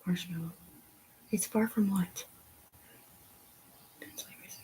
Marshmallow. It's far from what? Pencil eraser.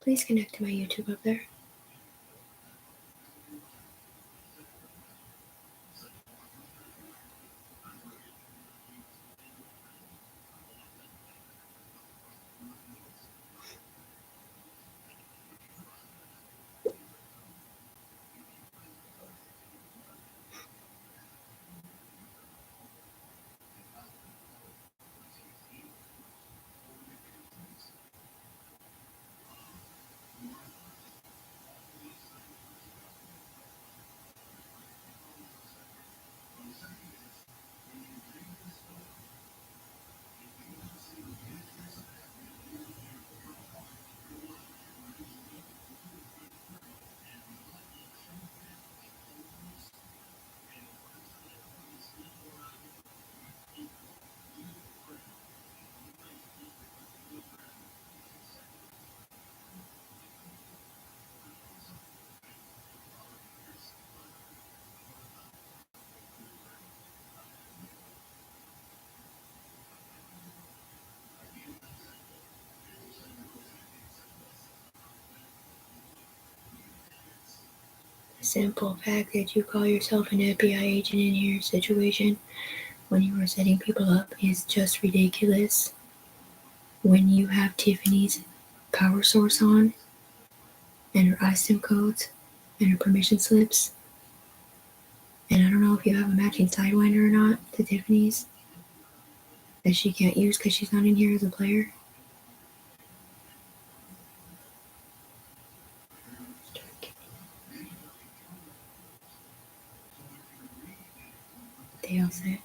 Please connect to my YouTube up there. The simple fact that you call yourself an FBI agent in your situation when you are setting people up is just ridiculous. When you have Tiffany's power source on and her ISIM codes and her permission slips, and I don't know if you have a matching Sidewinder or not to Tiffany's that she can't use because she's not in here as a player. They all said.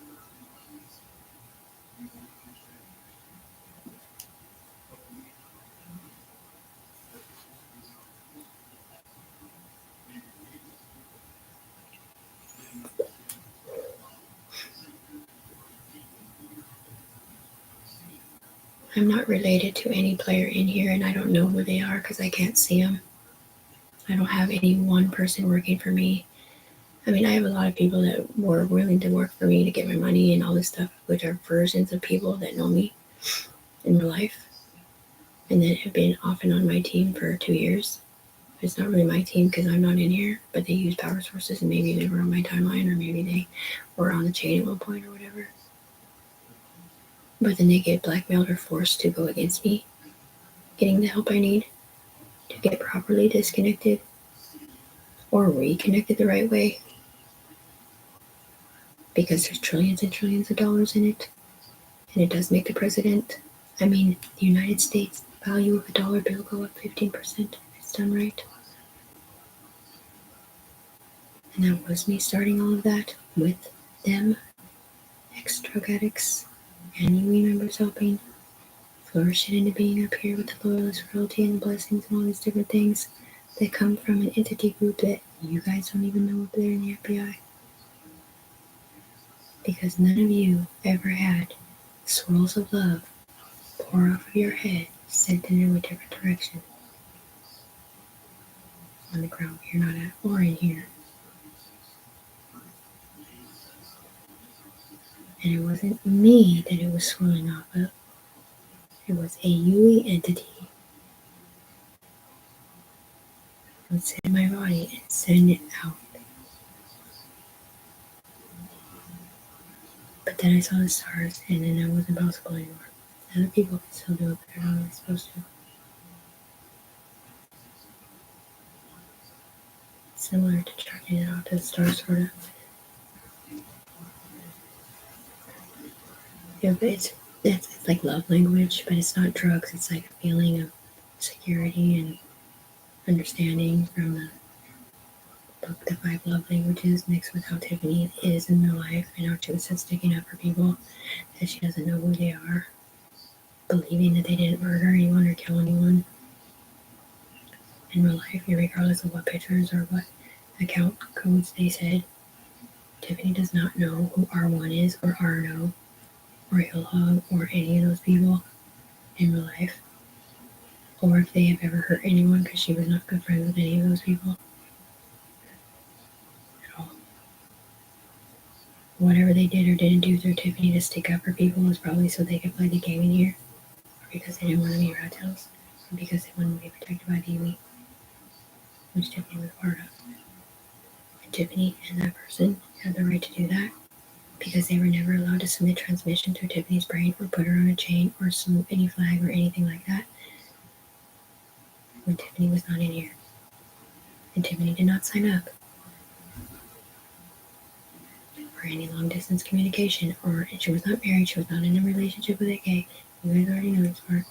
I'm not related to any player in here, and I don't know who they are because I can't see them. I don't have any one person working for me. I mean, I have a lot of people that were willing to work for me to get my money and all this stuff, which are versions of people that know me in real life and that have been off and on my team for 2 years. It's not really my team because I'm not in here, but they use power sources and maybe they were on my timeline or maybe they were on the chain at one point or whatever. But then they get blackmailed or forced to go against me, getting the help I need to get properly disconnected or reconnected the right way. Because there's trillions and trillions of dollars in it. And it does make the president, the United States value of a dollar bill go up 15% if it's done right. And that was me starting all of that with them, ex-drug addicts, and UE members helping. flourishing into being up here with the loyalist royalty and the blessings and all these different things that come from an entity group that you guys don't even know if they're in the FBI. Because none of you ever had swirls of love pour off of your head, sent in a different direction. On the ground where you're not at, or in here. And it wasn't me that it was swirling off of. It was a Yui entity. I would sit in my body and send it out. But then I saw the stars, and then that wasn't possible anymore. Other people can still do it, but they're not really supposed to. Similar to charging it out to the stars, sort of. Yeah, but it's like love language, but it's not drugs. It's like a feeling of security and understanding from the book, The 5 Love Languages, mixed with how Tiffany is in real life and how she was just sticking up for people that she doesn't know who they are, believing that they didn't murder anyone or kill anyone. In real life, regardless of what pictures or what account codes they said, Tiffany does not know who R1 is or Arno or Hillhug or any of those people in real life, or if they have ever hurt anyone, because she was not good friends with any of those people at all. Whatever they did or didn't do through Tiffany to stick up for people was probably so they could play the game in here, or because they didn't want to be rat tails, or because they wanted to be protected by the elite, which Tiffany was a part of. And Tiffany and that person had the right to do that because they were never allowed to submit transmission through Tiffany's brain or put her on a chain or salute any flag or anything like that when Tiffany was not in here. And Tiffany did not sign up for any long distance communication, or she was not married, she was not in a relationship with a gay. You guys already know this part.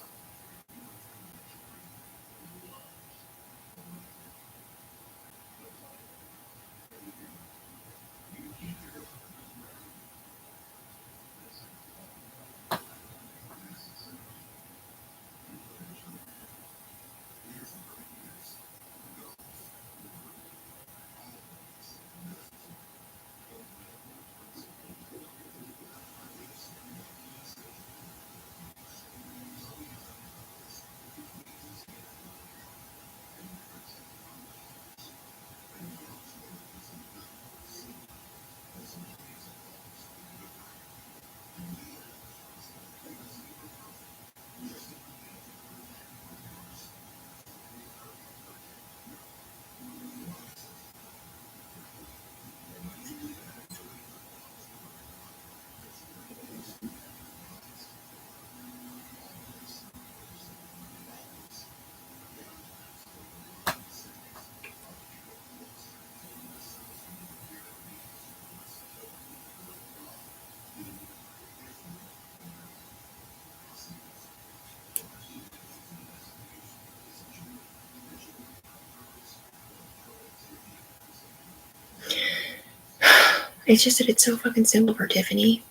It's just that it's so fucking simple for Tiffany.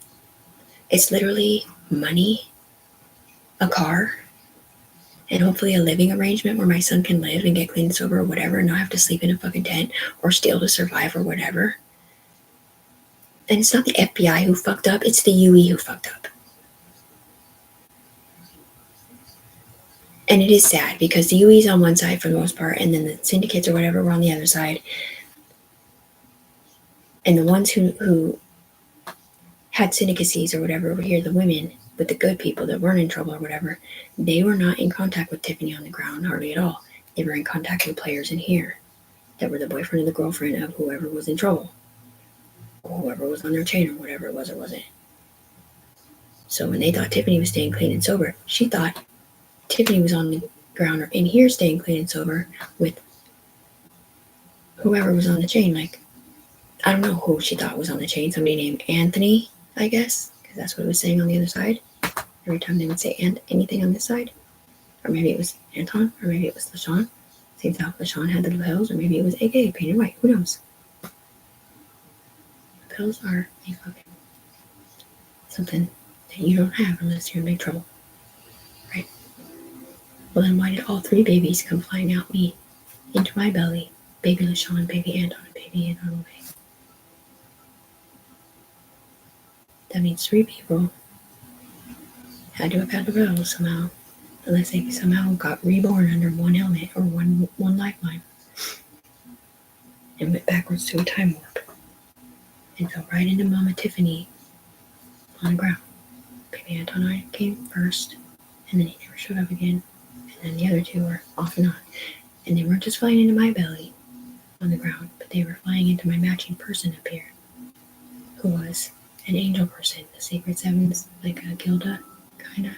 It's literally money, a car, and hopefully a living arrangement where my son can live and get clean and sober or whatever and not have to sleep in a fucking tent or steal to survive or whatever. And it's not the FBI who fucked up, it's the UE who fucked up. And it is sad because the UE's on one side for the most part, and then the syndicates or whatever were on the other side. And the ones who had syndicacies or whatever over here, the women with the good people that weren't in trouble or whatever, they were not in contact with Tiffany on the ground hardly at all. They were in contact with players in here that were the boyfriend and the girlfriend of whoever was in trouble, or whoever was on their chain or whatever it was or wasn't. So when they thought Tiffany was staying clean and sober, she thought Tiffany was on the ground or in here staying clean and sober with whoever was on the chain. Like, I don't know who she thought was on the chain. Somebody named Anthony, I guess, because that's what it was saying on the other side. Every time they would say anything on this side. Or maybe it was Anton, or maybe it was LaShawn. Seems how LaShawn had the pills, or maybe it was AK painted white. Who knows? The pills are a fucking something that you don't have unless you're in big trouble. Right? Well, then why did all 3 babies come flying out me into my belly? Baby LaShawn, baby Anton, and baby Anton. That means 3 people had to have had the row somehow, unless they somehow got reborn under one helmet or one lifeline and went backwards to a time warp and fell right into Mama Tiffany on the ground. Baby Anton and I came first, and then he never showed up again, and then the other 2 were off and on. And they weren't just flying into my belly on the ground, but they were flying into my matching person up here, who was an angel person, the Sacred Sevens, like a Gilda, kinda.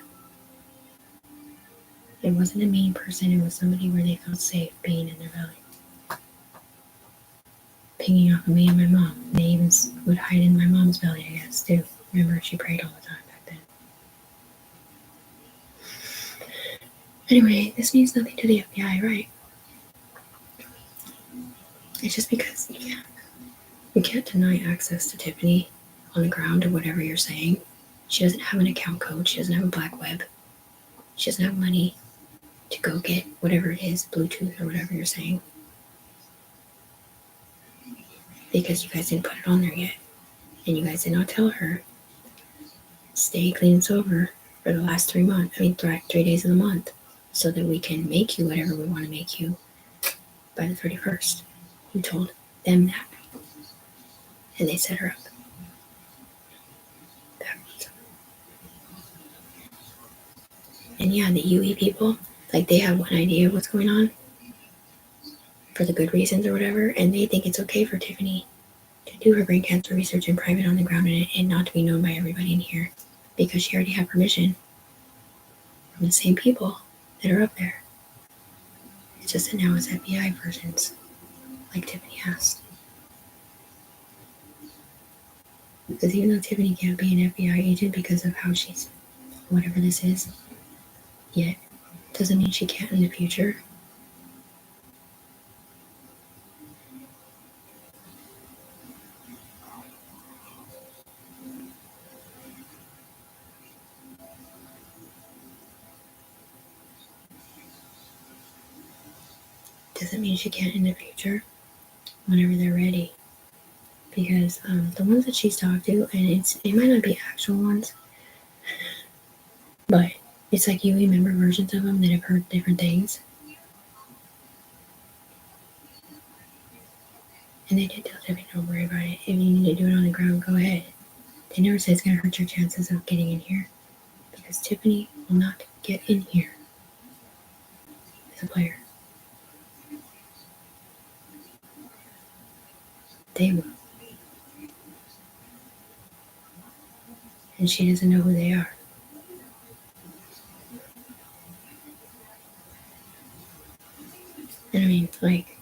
It wasn't a mean person, it was somebody where they felt safe being in their belly. Pinging off of me and my mom. They even would hide in my mom's belly, I guess, too. Remember, she prayed all the time back then. Anyway, this means nothing to the FBI, right? It's just because you can't deny access to Tiffany on the ground or whatever you're saying. She doesn't have an account code. She doesn't have a black web. She doesn't have money to go get whatever it is, Bluetooth or whatever you're saying. Because you guys didn't put it on there yet. And you guys did not tell her, stay clean and sober for the last 3 months. 3 days of the month. So that we can make you whatever we want to make you by the 31st. You told them that. And they set her up. And yeah, the UE people, like, they have one idea of what's going on for the good reasons or whatever, and they think it's okay for Tiffany to do her brain cancer research in private on the ground and not to be known by everybody in here because she already had permission from the same people that are up there. It's just that now it's FBI versions, like Tiffany asked. Because even though Tiffany can't be an FBI agent because of how she's, whatever this is, yet, doesn't mean she can't in the future. Doesn't mean she can't in the future, whenever they're ready. Because the ones that she's talked to, and it might not be actual ones, but it's like you remember versions of them that have heard different things. And they did tell Tiffany, don't worry about it. If you need to do it on the ground, go ahead. They never said it's going to hurt your chances of getting in here. Because Tiffany will not get in here as a player. They will. And she doesn't know who they are. And I mean, like,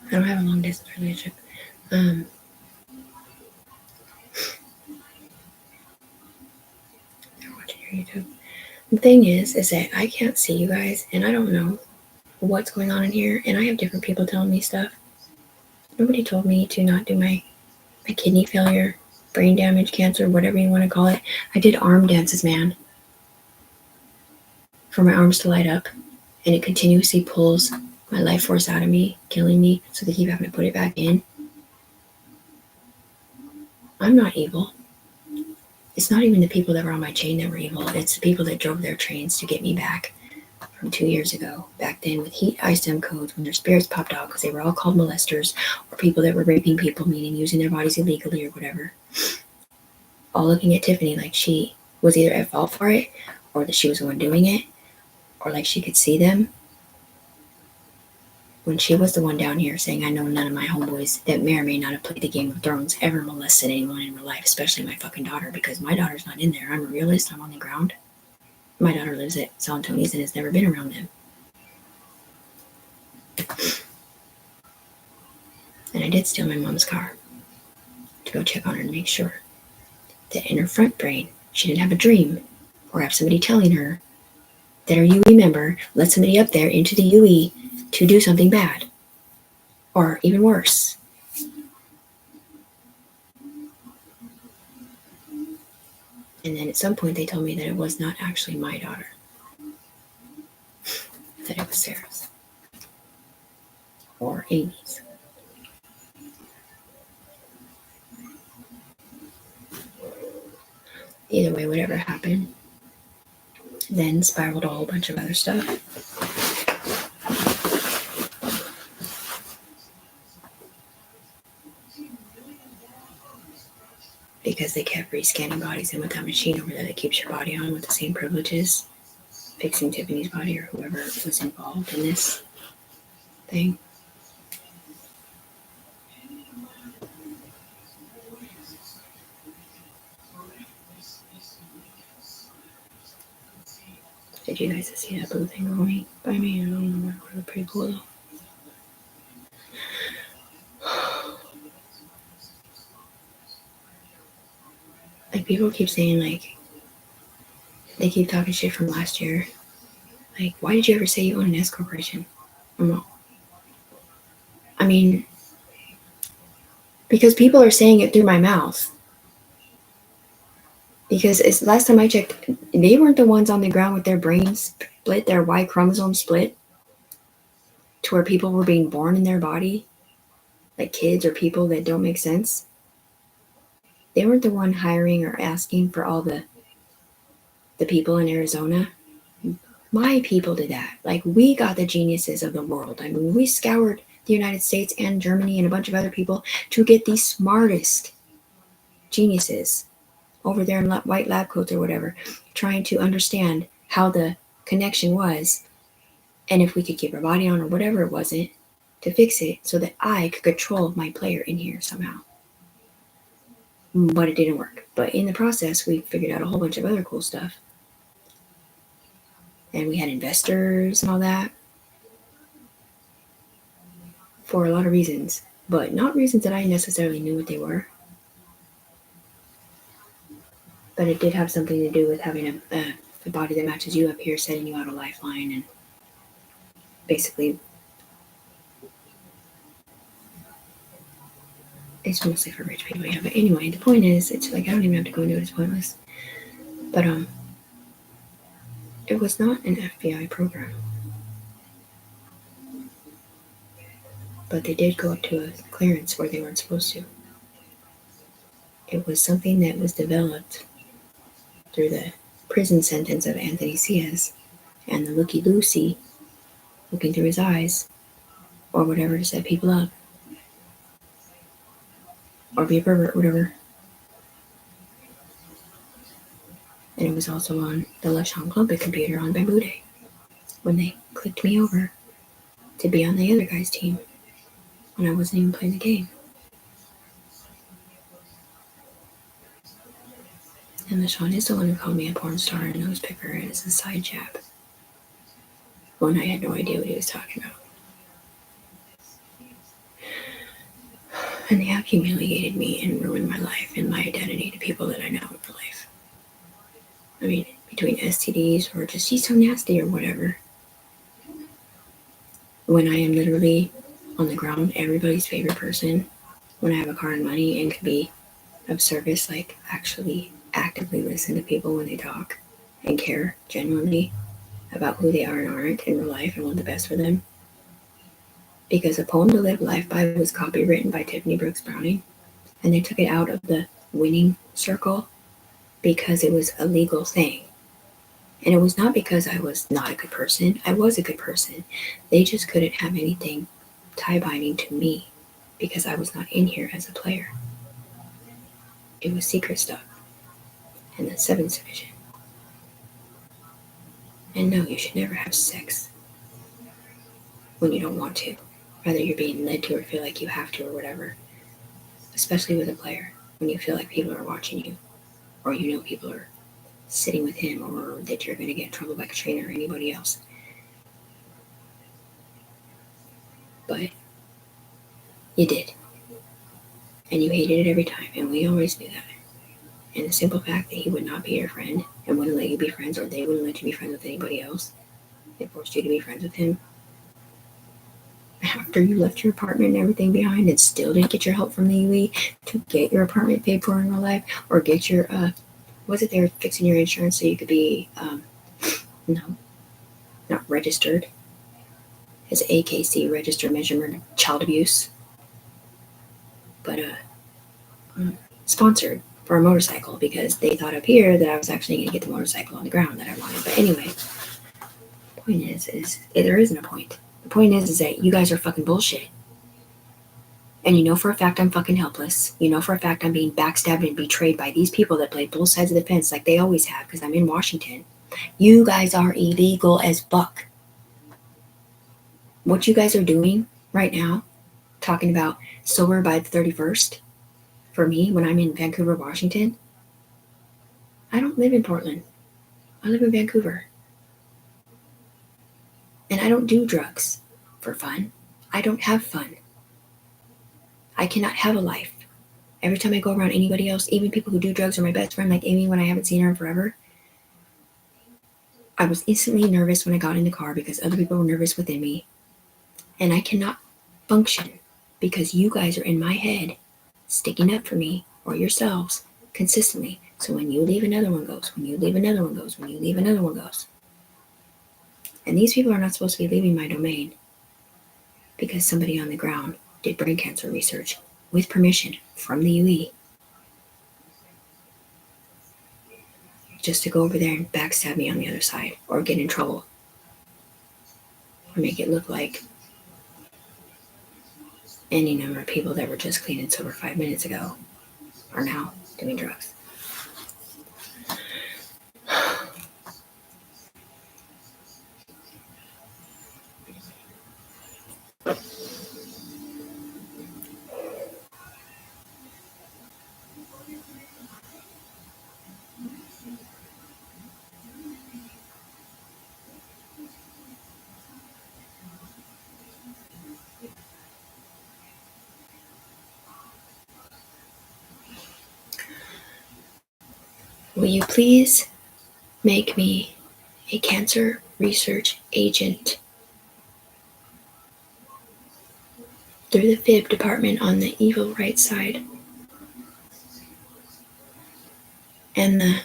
I don't have a long distance relationship. I watching your YouTube. The thing is that I can't see you guys, and I don't know what's going on in here, and I have different people telling me stuff. Nobody told me to not do my kidney failure, brain damage, cancer, whatever you want to call it. I did arm dances, man, for my arms to light up, and it continuously pulls my life force out of me, killing me, so they keep having to put it back in. I'm not evil. It's not even the people that were on my chain that were evil. It's the people that drove their trains to get me back from 2 years ago. Back then with heat ISM codes, when their spirits popped out because they were all called molesters or people that were raping people, meaning using their bodies illegally or whatever. All looking at Tiffany like she was either at fault for it or that she was the one doing it, or like she could see them, when she was the one down here saying, I know none of my homeboys that may or may not have played the Game of Thrones ever molested anyone in real life, especially my fucking daughter, because my daughter's not in there. I'm a realist. I'm on the ground. My daughter lives at San Antonio's and has never been around them. And I did steal my mom's car to go check on her and make sure that in her front brain, she didn't have a dream or have somebody telling her that her UE member let somebody up there into the UE to do something bad, or even worse. And then at some point they told me that it was not actually my daughter. that it was Sarah's or Amy's. Either way, whatever happened, then spiraled a whole bunch of other stuff. Because they kept rescanning bodies, and with that machine over there that keeps your body on with the same privileges, fixing Tiffany's body or whoever was involved in this thing. Did you guys see that blue thing rolling by me? I don't know, it looked pretty cool though. Like, people keep saying, like, they keep talking shit from last year. Like, why did you ever say you own an S corporation? I mean, because people are saying it through my mouth. Because it's, last time I checked, they weren't the ones on the ground with their brains split, their Y chromosome split, to where people were being born in their body, like kids or people that don't make sense. They weren't the one hiring or asking for all the people in Arizona. My people did that. Like, we got the geniuses of the world. I mean, we scoured the United States and Germany and a bunch of other people to get the smartest geniuses over there in white lab coats or whatever, trying to understand how the connection was, and if we could keep our body on or whatever it wasn't, to fix it so that I could control my player in here somehow. But it didn't work. But in the process, we figured out a whole bunch of other cool stuff. And we had investors and all that for a lot of reasons, but not reasons that I necessarily knew what they were. But it did have something to do with having a body that matches you up here, setting you out a lifeline, and basically it's mostly for rich people. Yeah, but anyway, the point is, it's like, I don't even have to go into it, it's pointless. But it was not an FBI program. But they did go up to a clearance where they weren't supposed to. It was something that was developed through the prison sentence of Anthony Ciaz and the looky Lucy looking through his eyes, or whatever, to set people up, or be a pervert, whatever. And it was also on the LeSean Klumpik computer on Bamboo Day when they clicked me over to be on the other guy's team when I wasn't even playing the game. And LeSean is the one who called me a porn star and nose picker as a side jab when I had no idea what he was talking about. And they have humiliated me and ruined my life and my identity to people that I know in real life. I mean, between STDs or just he's so nasty or whatever. When I am literally on the ground, everybody's favorite person, when I have a car and money and could be of service, like actually actively listen to people when they talk and care genuinely about who they are and aren't in real life and want the best for them. Because A Poem to Live Life By was copywritten by Tiffany Brooks Browning, and they took it out of the winning circle because it was a legal thing. And it was not because I was not a good person. I was a good person. They just couldn't have anything tie-binding to me because I was not in here as a player. It was secret stuff in the 7th division. And no, you should never have sex when you don't want to. Whether you're being led to or feel like you have to or whatever. Especially with a player, when you feel like people are watching you, or you know people are sitting with him, or that you're going to get in trouble by Katrina or anybody else. But you did. And you hated it every time, and we always knew that. And the simple fact that he would not be your friend and wouldn't let you be friends, or they wouldn't let you be friends with anybody else, they forced you to be friends with him after you left your apartment and everything behind and still didn't get your help from the UE to get your apartment paid for in real life, or get your was it they were fixing your insurance so you could be not registered as AKC, registered measurement of child abuse, but sponsored for a motorcycle because they thought up here that I was actually going to get the motorcycle on the ground that I wanted. But anyway, the point is there isn't a point. The point is that you guys are fucking bullshit. And you know for a fact I'm fucking helpless. You know for a fact I'm being backstabbed and betrayed by these people that play both sides of the fence like they always have because I'm in Washington. You guys are illegal as fuck. What you guys are doing right now, talking about sober by the 31st, for me, when I'm in Vancouver, Washington, I don't live in Portland. I live in Vancouver. And I don't do drugs for fun. I don't have fun. I cannot have a life. Every time I go around anybody else, even people who do drugs are my best friend, like Amy when I haven't seen her in forever, I was instantly nervous when I got in the car because other people were nervous within me. And I cannot function because you guys are in my head sticking up for me or yourselves consistently. So when you leave, another one goes. When you leave, another one goes. When you leave, another one goes. And these people are not supposed to be leaving my domain because somebody on the ground did brain cancer research with permission from the UE just to go over there and backstab me on the other side or get in trouble or make it look like any number of people that were just clean and sober 5 minutes ago are now doing drugs. Will you please make me a cancer research agent through the FIB department on the evil right side and the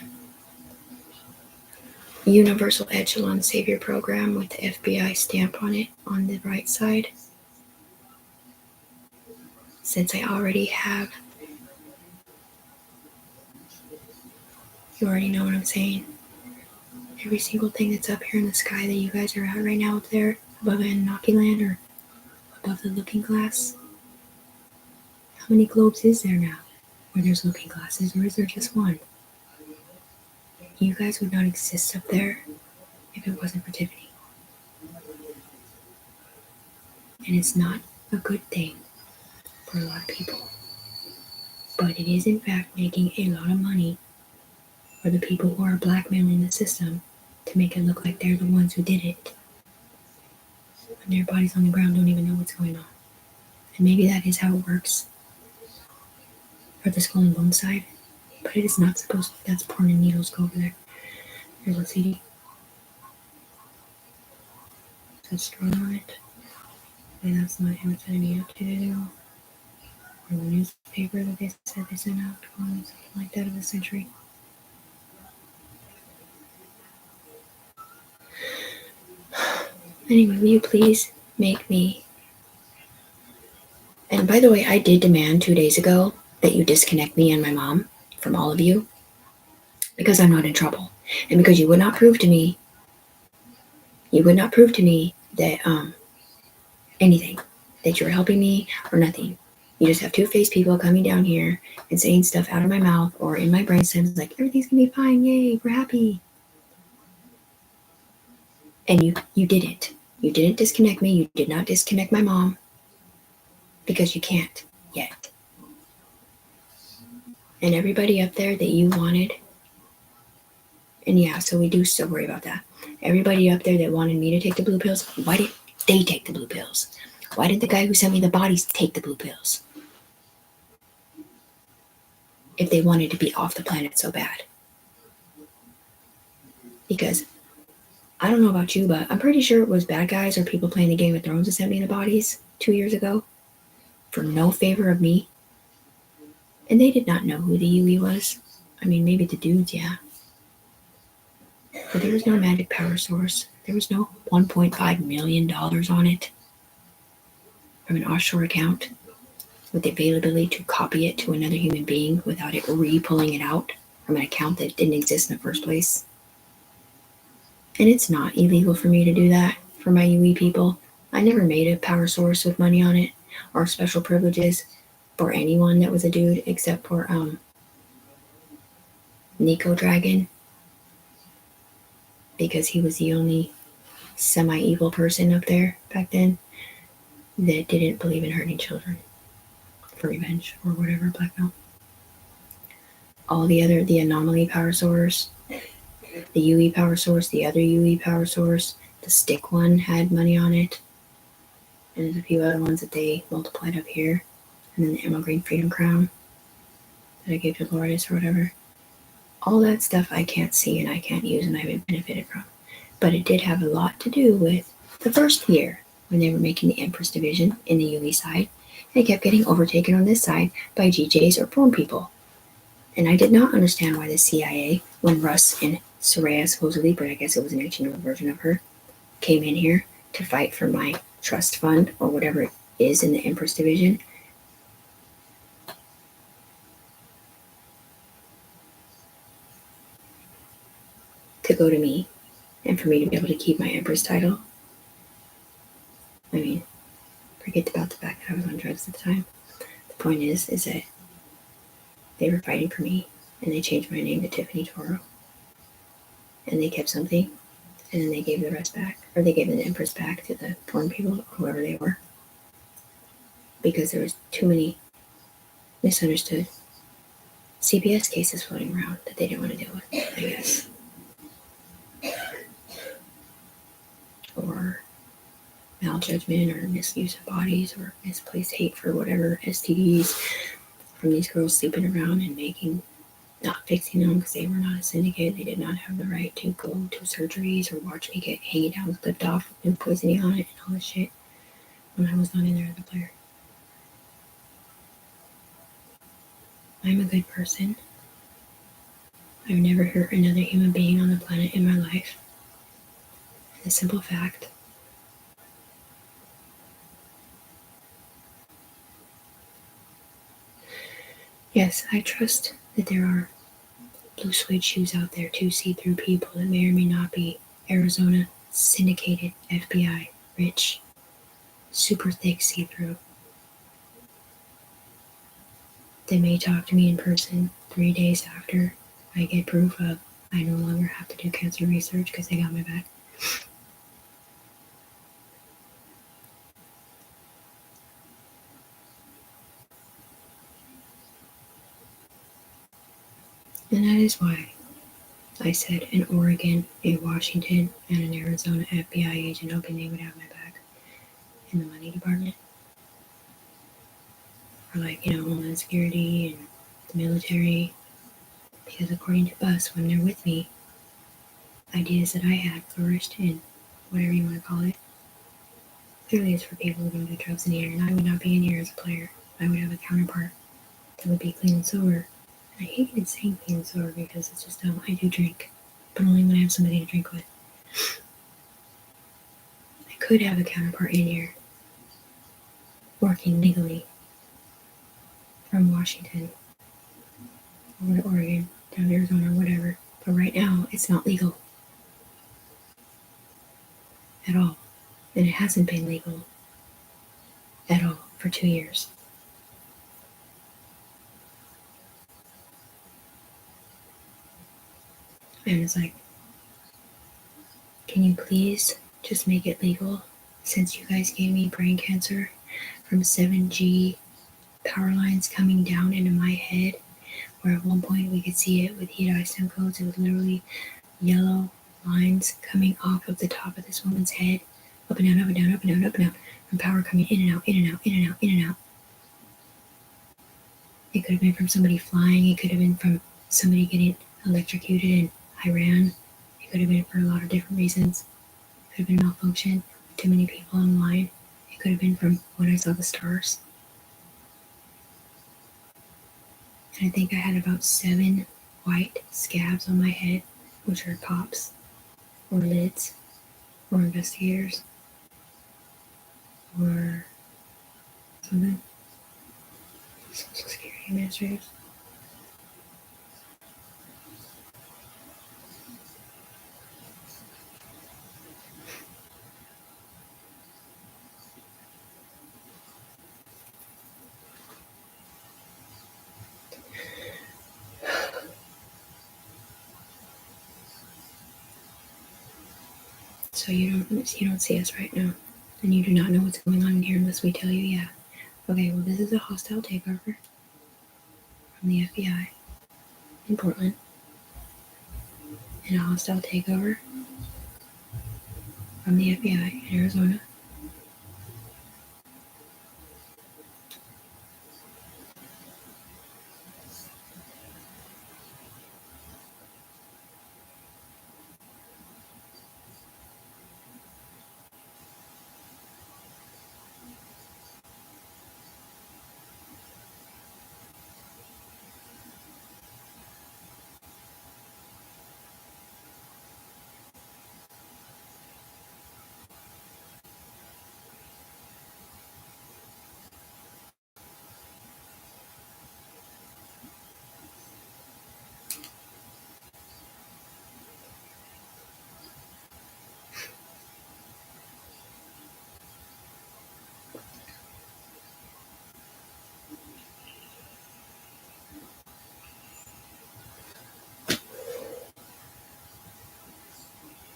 Universal Echelon Savior Program with the FBI stamp on it on the right side, since I already have. You already know what I'm saying. Every single thing that's up here in the sky that you guys are at right now up there, above Inoculant or above the looking glass. How many globes is there now where there's looking glasses, or is there just one? You guys would not exist up there if it wasn't for Tiffany. And it's not a good thing for a lot of people. But it is in fact making a lot of money for the people who are blackmailing the system to make it look like they're the ones who did it. When their bodies on the ground don't even know what's going on. And maybe that is how it works for the skull and bone side. But it is not supposed to. That's porn and needles. Go over there. Here's a CD. That's drawn on it. And that's not him sending me up to do. Or the newspaper that they said they sent out. Or something like that of the century. Anyway, will you please make me... And by the way, I did demand 2 days ago that you disconnect me and my mom from all of you because I'm not in trouble. And because you would not prove to me that anything, that you're helping me or nothing. You just have two-faced people coming down here and saying stuff out of my mouth or in my brain stems like, everything's gonna be fine, yay, we're happy. And you didn't. You didn't disconnect me. You did not disconnect my mom because you can't yet. And everybody up there that you wanted, and yeah, so we do still worry about that. Everybody up there that wanted me to take the blue pills, why did they take the blue pills? Why did the guy who sent me the bodies take the blue pills? If they wanted to be off the planet so bad. Because I don't know about you, but I'm pretty sure it was bad guys or people playing the Game of Thrones that sent me the bodies 2 years ago for no favor of me. And they did not know who the UE was. I mean, maybe the dudes, yeah. But there was no magic power source. There was no $1.5 million on it from an offshore account with the availability to copy it to another human being without it re-pulling it out from an account that didn't exist in the first place. And it's not illegal for me to do that for my UE people. I never made a power source with money on it or special privileges for anyone that was a dude except for Nico Dragon, because he was the only semi-evil person up there back then that didn't believe in hurting children for revenge or whatever, blackmail. All the anomaly power source, the UE power source, the other UE power source, the stick one had money on it, and there's a few other ones that they multiplied up here, and then the Emerald Green Freedom Crown that I gave to Lourdes or whatever. All that stuff I can't see and I can't use and I haven't benefited from. But it did have a lot to do with the first year when they were making the Empress Division in the UE side. They kept getting overtaken on this side by GJs or porn people. And I did not understand why the CIA, when Russ and Soraya supposedly, but I guess it was an 18-year-old version of her, came in here to fight for my trust fund or whatever it is in the Empress Division. To go to me and for me to be able to keep my Empress title. I mean, forget about the fact that I was on drugs at the time. The point is that they were fighting for me and they changed my name to Tiffany Toro. And they kept something and then they gave the rest back, or they gave the Empress back to the porn people or whoever they were. Because there was too many misunderstood CPS cases floating around that they didn't want to deal with, I guess. Or maljudgment or misuse of bodies or misplaced hate for whatever STDs from these girls sleeping around and not fixing them because they were not a syndicate. They did not have the right to go to surgeries or watch me get hanging down, flipped off, and poisoning on it and all this shit when I was not in there as a player. I'm a good person. I've never hurt another human being on the planet in my life. And the simple fact yes, I trust that there are blue suede shoes out there to see through people that may or may not be Arizona syndicated FBI rich, super thick see-through. They may talk to me in person 3 days after I get proof of I no longer have to do cancer research because they got my back. And that is why I said an Oregon, a Washington, and an Arizona FBI agent hoping they would have my back in the money department. Or Homeland Security and the military. Because according to us, when they're with me, ideas that I had flourished in whatever you want to call it. Clearly it's for people who don't do drugs in here, and I would not be in here as a player. I would have a counterpart that would be clean and sober. And I hate even saying clean and sober because it's just dumb. I do drink, but only when I have somebody to drink with. I could have a counterpart in here working legally from Washington over to Oregon, down to Arizona, or whatever. But right now, it's not legal at all. And it hasn't been legal at all for 2 years. And it's like, can you please just make it legal? Since you guys gave me brain cancer from 7G power lines coming down into my head, where at one point we could see it with heat eye stem codes. It was literally yellow lines coming off of the top of this woman's head, up and down, up and down, up and down, up and down, from power coming in and out, in and out, in and out, in and out. It could have been from somebody flying. It could have been from somebody getting electrocuted in Iran. It could have been for a lot of different reasons. It could have been malfunction, too many people on the line. It could have been from when I saw the stars. And I think I had about 7 white scabs on my head, which are pops or lids. or investigators or something. Social Security administrators. So you don't see us right now, and you do not know what's going on in here unless we tell you. Yeah. Okay. Well, this is a hostile takeover from the FBI in Portland, and a hostile takeover from the FBI in Arizona.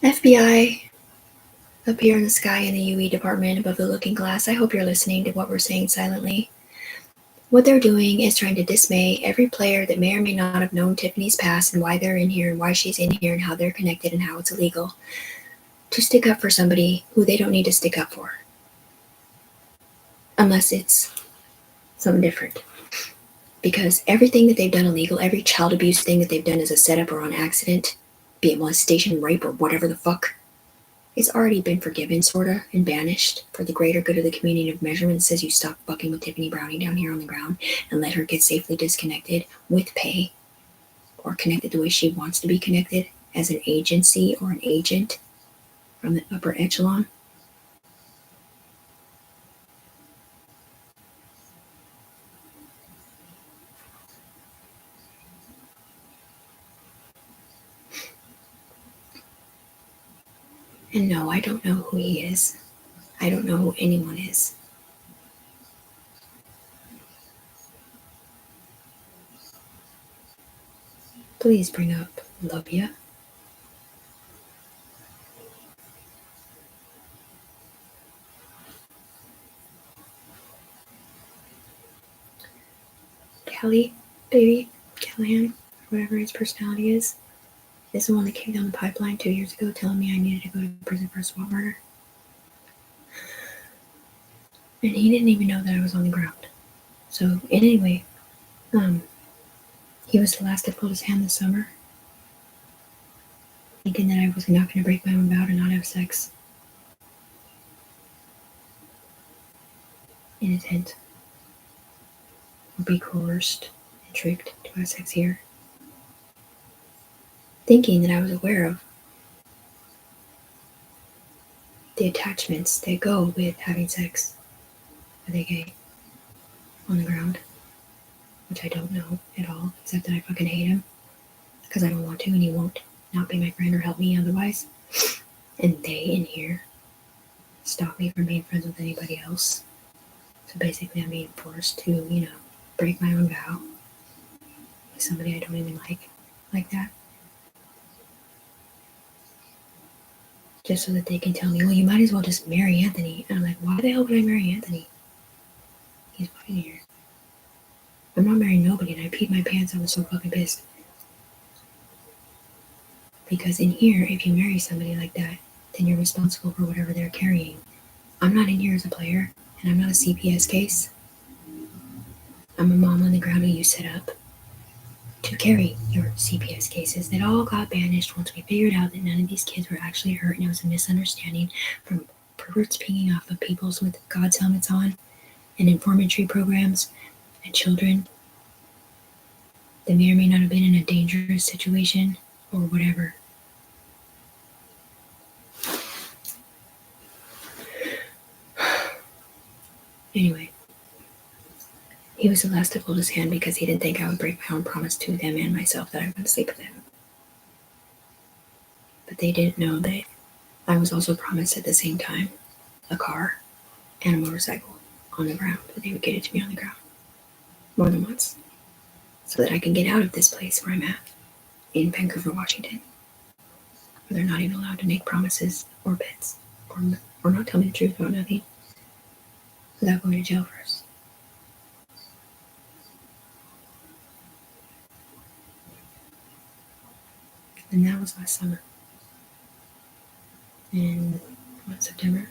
FBI, up here in the sky in the UE department above the looking glass. I hope you're listening to what we're saying silently. What they're doing is trying to dismay every player that may or may not have known Tiffany's past and why they're in here and why she's in here and how they're connected and how it's illegal, to stick up for somebody who they don't need to stick up for. Unless it's something different. Because everything that they've done illegal, every child abuse thing that they've done as a setup or on accident, be it molestation, rape, or whatever the fuck, it's already been forgiven, sorta, and banished for the greater good of the community of measurement. It says you stop fucking with Tiffany Browning down here on the ground and let her get safely disconnected with pay or connected the way she wants to be connected as an agency or an agent from the upper echelon. And no, I don't know who he is. I don't know who anyone is. Please bring up Lobia. Kelly, baby, Callahan, whatever his personality is the one that came down the pipeline 2 years ago telling me I needed to go to prison for a swap murder. And he didn't even know that I was on the ground. So, anyway, he was the last that pulled his hand this summer, thinking that I was not going to break my own vow to not have sex in a tent or be coerced and tricked to have sex here. Thinking that I was aware of the attachments that go with having sex with a gay on the ground, which I don't know at all, except that I fucking hate him because I don't want to and he won't not be my friend or help me otherwise. And they in here stop me from being friends with anybody else. So basically I'm being forced to, break my own vow with somebody I don't even like that. Just so that they can tell me, well, you might as well just marry Anthony. And I'm like, why the hell would I marry Anthony? He's fucking here. I'm not marrying nobody, and I peed my pants. I was so fucking pissed. Because in here, if you marry somebody like that, then you're responsible for whatever they're carrying. I'm not in here as a player, and I'm not a CPS case. I'm a mom on the ground who you set up to carry your CPS cases that all got banished once we figured out that none of these kids were actually hurt, and it was a misunderstanding from perverts pinging off of peoples with God's helmets on and informantry programs and children that may or may not have been in a dangerous situation or whatever. Anyway, he was the last to hold his hand because he didn't think I would break my own promise to them and myself that I wouldn't sleep with him. But they didn't know that I was also promised at the same time a car and a motorcycle on the ground, that they would get it to me on the ground more than once, so that I can get out of this place where I'm at in Vancouver, Washington, where they're not even allowed to make promises or bets or not tell me the truth about nothing without going to jail first. And that was last summer. In September?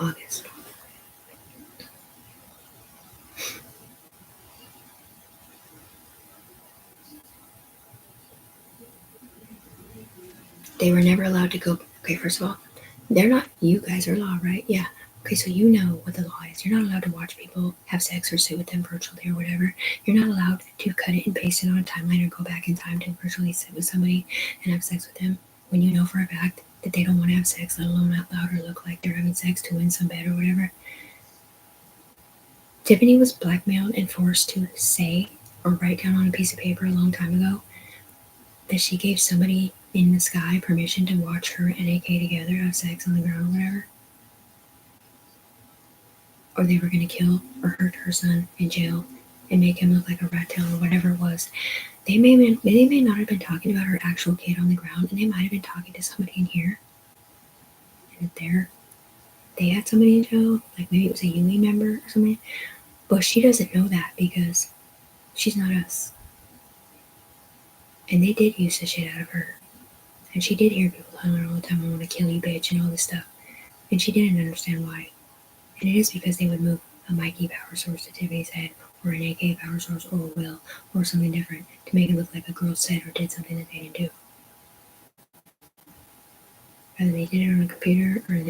August. They were never allowed to go. Okay, first of all, they're not, you guys are law, right? Yeah. Okay, so you know what the law is. You're not allowed to watch people have sex or sit with them virtually or whatever. You're not allowed to cut it and paste it on a timeline or go back in time to virtually sit with somebody and have sex with them when you know for a fact that they don't want to have sex, let alone out loud or look like they're having sex to win some bet or whatever. Tiffany was blackmailed and forced to say or write down on a piece of paper a long time ago that she gave somebody in the sky permission to watch her and AK together have sex on the ground or whatever. Or they were going to kill or hurt her son in jail and make him look like a rat tail or whatever it was. They may not have been talking about her actual kid on the ground, and they might have been talking to somebody in here. And they had somebody in jail, like maybe it was a union member or something. But she doesn't know that because she's not us. And they did use the shit out of her. And she did hear people telling her all the time, I want to kill you, bitch, and all this stuff. And she didn't understand why. And it is because they would move a Mikey power source to Tiffany's head, or an AK power source, or a will, or something different, to make it look like a girl said or did something that they didn't do. Whether they did it on a computer or in the